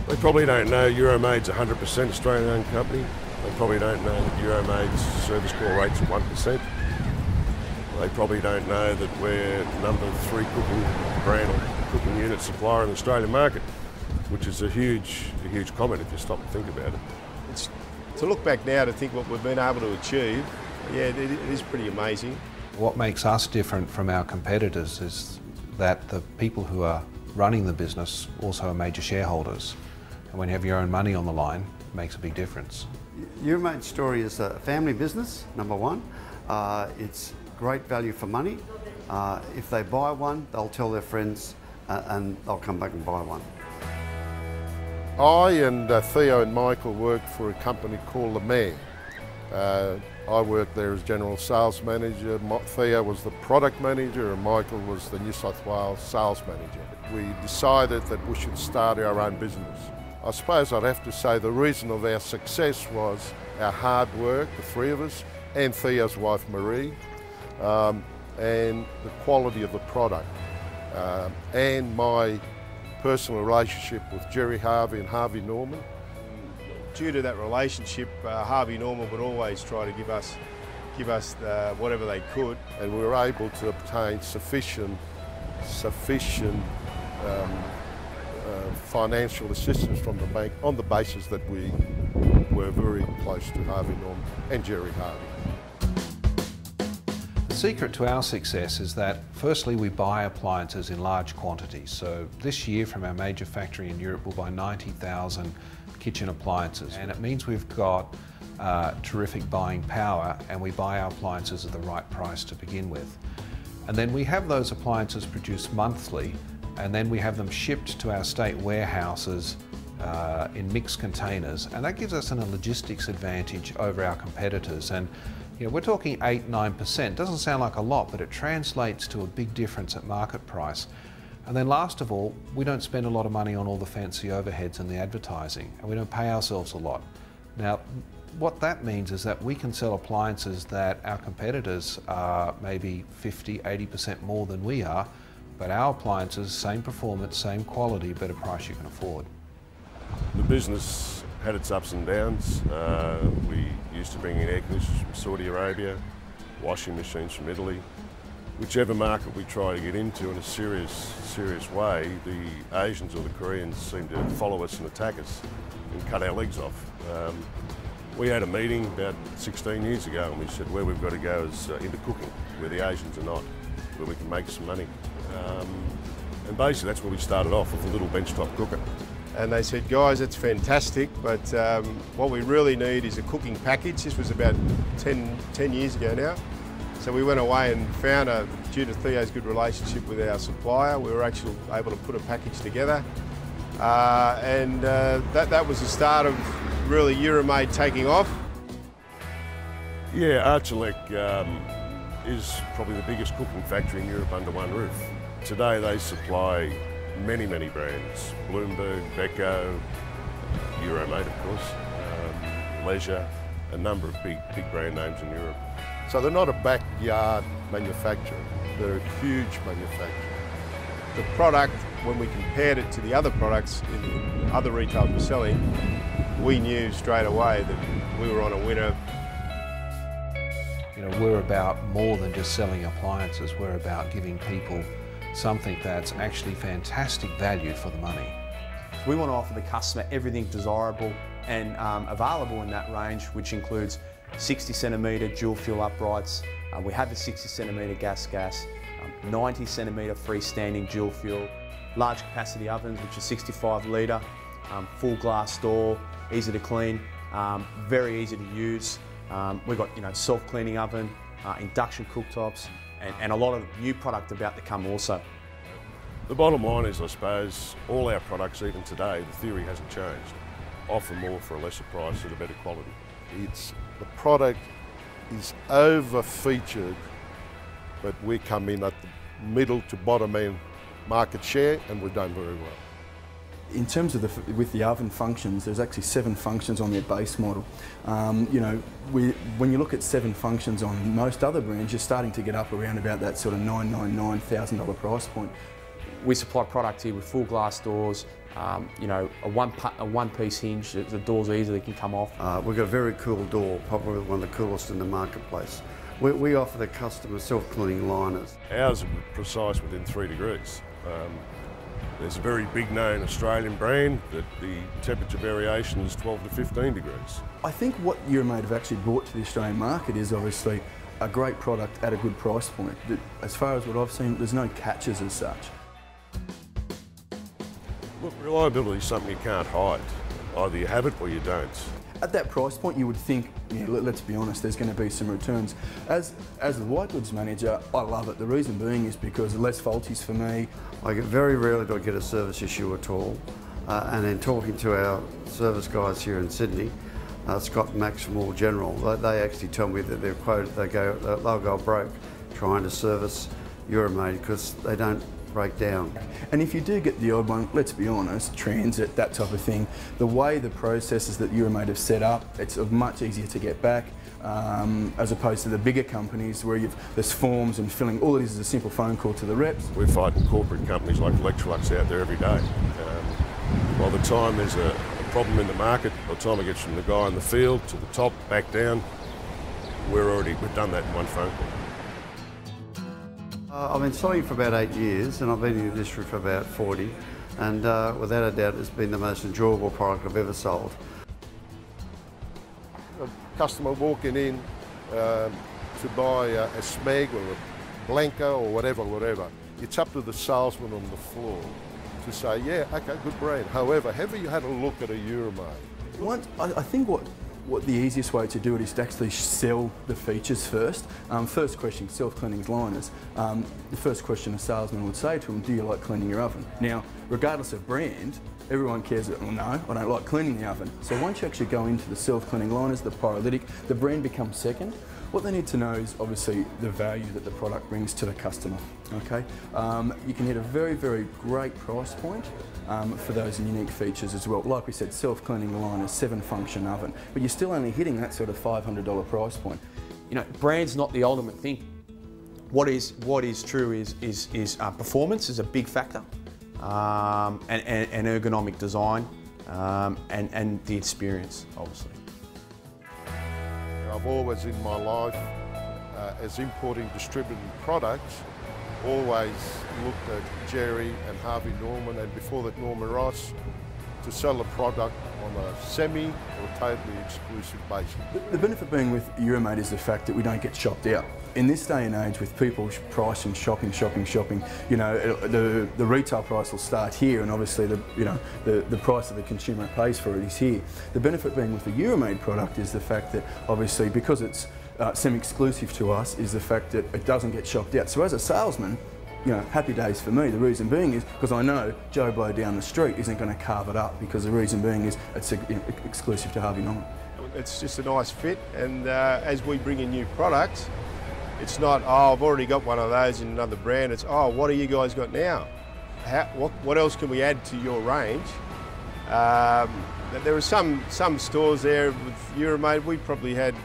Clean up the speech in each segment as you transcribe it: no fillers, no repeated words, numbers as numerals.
They probably don't know Euromaid's a 100% Australian-owned company. They probably don't know that Euromaid's service call rate's 1%. They probably don't know that we're number 3 cooking brand or cooking unit supplier in the Australian market, which is a huge comment if you stop and think about it. It's to look back now to think what we've been able to achieve, yeah, it is pretty amazing. What makes us different from our competitors is that the people who are running the business also are major shareholders. And when you have your own money on the line, it makes a big difference. Euromaid's story is a family business, number one. It's great value for money. If they buy one, they'll tell their friends and they'll come back and buy one. I and Theo and Michael worked for a company called The Man. I worked there as General Sales Manager. Theo was the Product Manager and Michael was the New South Wales Sales Manager. We decided that we should start our own business. I suppose I'd have to say the reason of our success was our hard work, the three of us, and Theo's wife Marie, and the quality of the product, and my personal relationship with Jerry Harvey and Harvey Norman. Due to that relationship, Harvey Norman would always try to give us whatever they could, and we were able to obtain sufficient financial assistance from the bank on the basis that we were very close to Harvey Norman and Jerry Harvey. The secret to our success is that firstly we buy appliances in large quantities. So this year from our major factory in Europe we'll buy 90,000 kitchen appliances, and it means we've got terrific buying power and we buy our appliances at the right price to begin with. And then we have those appliances produced monthly, and then we have them shipped to our state warehouses in mixed containers, and that gives us a logistics advantage over our competitors. And you know, we're talking 8–9%. Doesn't sound like a lot, but it translates to a big difference at market price. And then last of all, we don't spend a lot of money on all the fancy overheads and the advertising, and we don't pay ourselves a lot. Now, what that means is that we can sell appliances that our competitors are maybe 50–80% more than we are, but our appliances, same performance, same quality, but a price you can afford. The business had its ups and downs. We used to bring in air conditioners from Saudi Arabia, washing machines from Italy. Whichever market we try to get into in a serious way, the Asians or the Koreans seem to follow us and attack us and cut our legs off. We had a meeting about 16 years ago and we said where we've got to go is into cooking, where the Asians are not, where we can make some money. And basically that's where we started off, with a little benchtop cooker. and they said, guys, it's fantastic, but what we really need is a cooking package. This was about 10 years ago now. So we went away and found, due to Theo's good relationship with our supplier, we were actually able to put a package together. That was the start of really Euromaid taking off. Yeah, Archelec is probably the biggest cooking factory in Europe under one roof. Today they supply many brands, Bloomberg, Beko, Euromaid of course, Leisure, a number of big brand names in Europe. So they're not a backyard manufacturer, they're a huge manufacturer. The product, when we compared it to the other products in other retailers were selling, we knew straight away that we were on a winner. You know, we're about more than just selling appliances, we're about giving people something that's actually fantastic value for the money. We want to offer the customer everything desirable and available in that range, which includes 60cm dual fuel uprights. We have the 60cm gas, 90cm freestanding dual fuel, large capacity ovens, which are 65 litre, full glass door, easy to clean, very easy to use. We've got self-cleaning oven, induction cooktops, and a lot of new product about to come also. The bottom line is, I suppose, all our products, even today, the theory hasn't changed. Offer more for a lesser price at a better quality. The product is over-featured, but we come in at the middle to bottom end market share, and we've done very well. In terms of with the oven functions, there's actually 7 functions on their base model. When you look at 7 functions on most other brands, you're starting to get up around about that sort of $999,000 price point. We supply product here with full glass doors, You know, a one-piece hinge, the doors easily can come off. We've got a very cool door, probably one of the coolest in the marketplace. We offer the customer self-cleaning liners. Ours are precise within 3 degrees. There's a very big known Australian brand that the temperature variation is 12 to 15 degrees. I think what Euromaid have actually brought to the Australian market is obviously a great product at a good price point. As far as what I've seen, there's no catches as such. Look, reliability is something you can't hide. Either you have it or you don't. At that price point, you would think, yeah, let's be honest, there's going to be some returns. As the white goods manager, I love it. The reason being is because less faulties for me. Very rarely do I get a service issue at all. And in talking to our service guys here in Sydney, Scott and Max from All General, they actually tell me that they're quoted, they'll go broke trying to service Euromaid because they don't break down. And if you do get the odd one, let's be honest, transit, that type of thing, the way the processes that Euromaid have set up, it's much easier to get back as opposed to the bigger companies where there's forms and filling. All it is a simple phone call to the reps. We're fighting corporate companies like Electrolux out there every day. By the time there's a problem in the market, by the time it gets from the guy in the field to the top, back down, we've done that in one phone call. I've been selling for about 8 years and I've been in the industry for about 40, and without a doubt it's been the most enjoyable product I've ever sold. A customer walking in to buy a Smeg or a Blanca or whatever, it's up to the salesman on the floor to say, yeah, okay, good brand. However, have you had a look at a Euromaid? I think what the easiest way to do it is to actually sell the features first. First question, self-cleaning liners. The first question a salesman would say to them, do you like cleaning your oven? Now, regardless of brand, everyone cares that, well, no, I don't like cleaning the oven. So once you actually go into the self-cleaning liners, the pyrolytic, the brand becomes second. What they need to know is obviously the value that the product brings to the customer, okay? You can hit a very, very great price point for those unique features as well. Like we said, self-cleaning liners, 7-function oven, but you're still only hitting that sort of $500 price point. You know, brand's not the ultimate thing. What is true is performance is a big factor, and ergonomic design, and the experience, obviously. I've always in my life, as importing distributed products, always looked at Jerry and Harvey Norman, and before that Norman Ross, to sell a product on a semi or totally exclusive basis. The benefit being with Euromaid is the fact that we don't get shopped out. In this day and age, with people pricing, shopping, you know, the retail price will start here, and obviously the price that the consumer pays for it is here. The benefit being with the Euromaid product is the fact that obviously because it's semi-exclusive to us, is the fact that it doesn't get shopped out. So as a salesman, you know, happy days for me. The reason being is because I know Joe Blow down the street isn't going to carve it up, because the reason being is it's exclusive to Harvey Norman. It's just a nice fit, and as we bring in new products, it's not, oh, I've already got one of those in another brand. It's, oh, what do you guys got now? What else can we add to your range? There are some stores there with Euromaid. We probably had,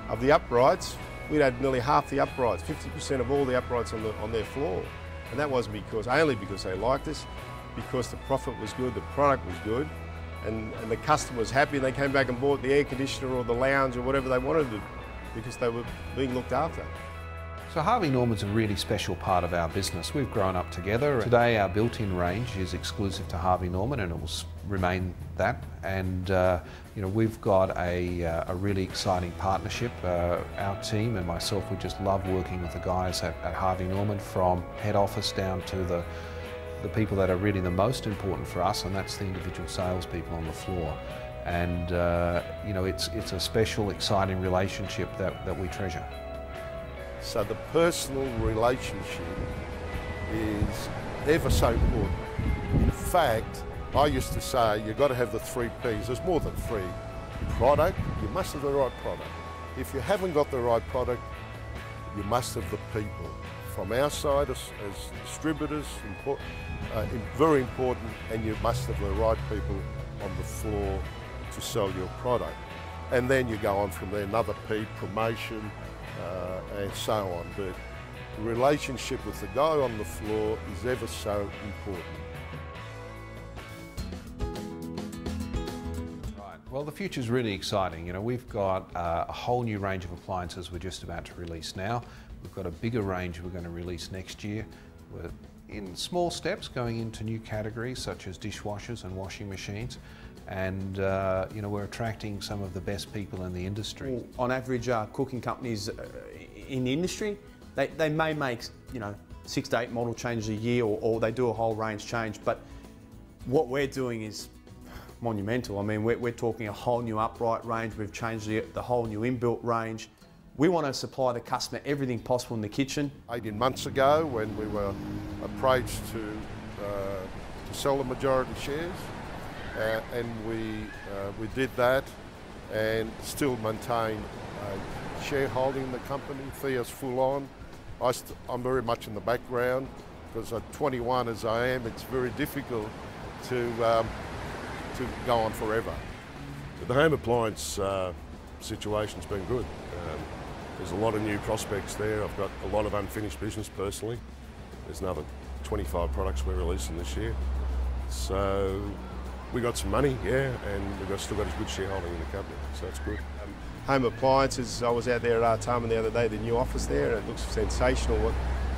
of the uprights, we'd had nearly half the uprights, 50% of all the uprights on their floor. And that wasn't only because they liked us, because the profit was good, the product was good, and the customer was happy, and they came back and bought the air conditioner or the lounge or whatever they wanted to, because they were being looked after. So Harvey Norman's a really special part of our business. We've grown up together. Today our built-in range is exclusive to Harvey Norman, and it will remain that. And you know, we've got a really exciting partnership. Our team and myself, we just love working with the guys at Harvey Norman, from head office down to the people that are really the most important for us, and that's the individual salespeople on the floor. And you know, it's a special, exciting relationship that we treasure. So the personal relationship is ever so important. In fact, I used to say you've got to have the 3 Ps. There's more than 3. Product, you must have the right product. If you haven't got the right product, you must have the people. From our side as distributors, very important, and you must have the right people on the floor to sell your product. And then you go on from there, another P, promotion, and so on. But the relationship with the guy on the floor is ever so important. Well, the future's really exciting. You know, we've got a whole new range of appliances we're just about to release now. We've got a bigger range we're going to release next year. We're in small steps going into new categories such as dishwashers and washing machines. And you know, we're attracting some of the best people in the industry. Well, on average, cooking companies in the industry, they may make, you know, 6 to 8 model changes a year, or they do a whole range change, but what we're doing is monumental. I mean, we're talking a whole new upright range. We've changed the whole new inbuilt range. We want to supply the customer everything possible in the kitchen. 18 months ago, when we were approached to sell the majority shares, and we did that, and still maintain shareholding in the company. Thea's full on. I'm very much in the background, because at 21 as I am, it's very difficult to go on forever. The home appliance situation's been good. There's a lot of new prospects there. I've got a lot of unfinished business personally. There's another 25 products we're releasing this year. So we got some money, yeah, and we've still got a good shareholding in the company, so it's good. Home appliances, I was out there at Artarmon the other day, the new office there, and it looks sensational what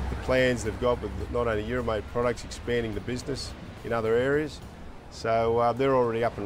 the plans they've got with not only Euromaid products, expanding the business in other areas. So they're already up and running.